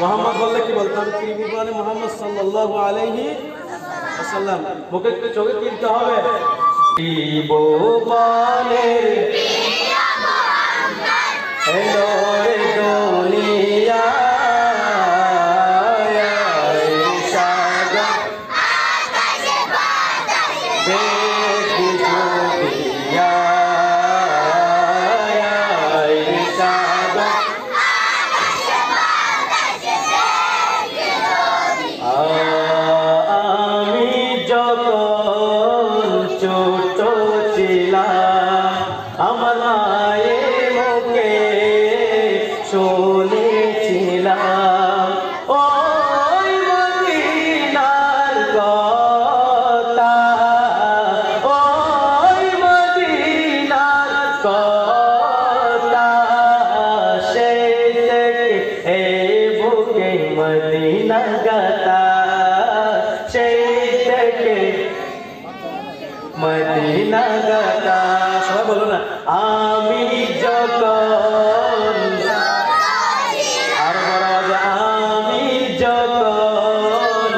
মোহাম্মদ বললে কি বলতে হবে? ত্রিভুবনে মোহাম্মদ সাল্লাল্লাহু আলাইহি ওয়াসাল্লাম। মুখে চোখে কিনতে হবে ত্রিভুবনের প্রিয় মোহাম্মদ এলো রে দুনিয়া আমার মায়ের মুখে শুনেছিলাম ওই মদিনার কথা, ওই মদিনার কথা, সেই থেকে এই বুকে মদিনা গাতা, সেই থেকে মদিনা গাতা। সবাই বলো না, আমি যখন আর বড় আওয়াজে আমি যখন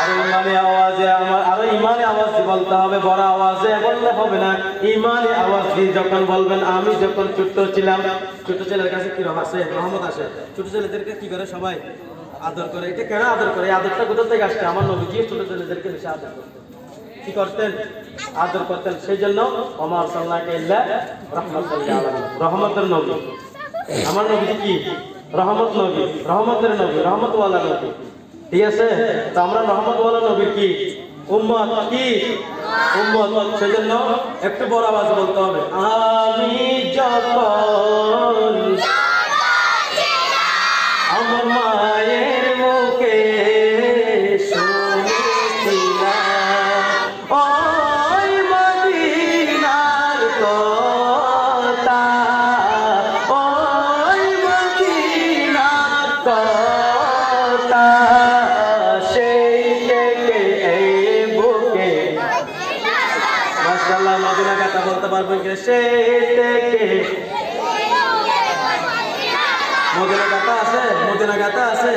আর ইমানে আওয়াজে আমার আরো ইমানে আওয়াজ বলতে হবে, বড় আওয়াজে বললে হবে না, ইমানে আওয়াজ দিয়ে যখন বলবেন আমি যখন ছোট্ট ছিলাম। ছোট ছেলের কাছে কি আসে রহমত আসে, ছোট ছেলেদেরকে কি করে সবাই আদর করে। এটা কেন আদর করে? এই আদরটা কোথা থেকে আসছে? আমার নবীজি ছোট ছেলেদেরকে বেশি আদর করতেন। কি করতেন? আদর করতেন। সেই জন্য ওমা আরসালনাকা ইল্লা রাহমাতাল লিল আলামিন, রহমতের নবী। আমার নবী কি? রহমত নবী, রহমতের নবী, রহমতওয়ালা নবী। ঠিক আছে? তো আমরা রহমতওয়ালা নবীর কি উম্মত, কি উম্মত। সেই জন্য একটু বড় আওয়াজে বলতে হবে, আমি যখন আমার মায়ের মুখে শুনেছিলাম ওই মদিনার কথা, ওই মদিনার কথা, সেই থেকে এই বুকে মাশাআল্লাহ মদিনা কথা বলতে পারবেন কি? সেই থেকে মদিনা গাথা আছে, মদিনা গাথা আছে।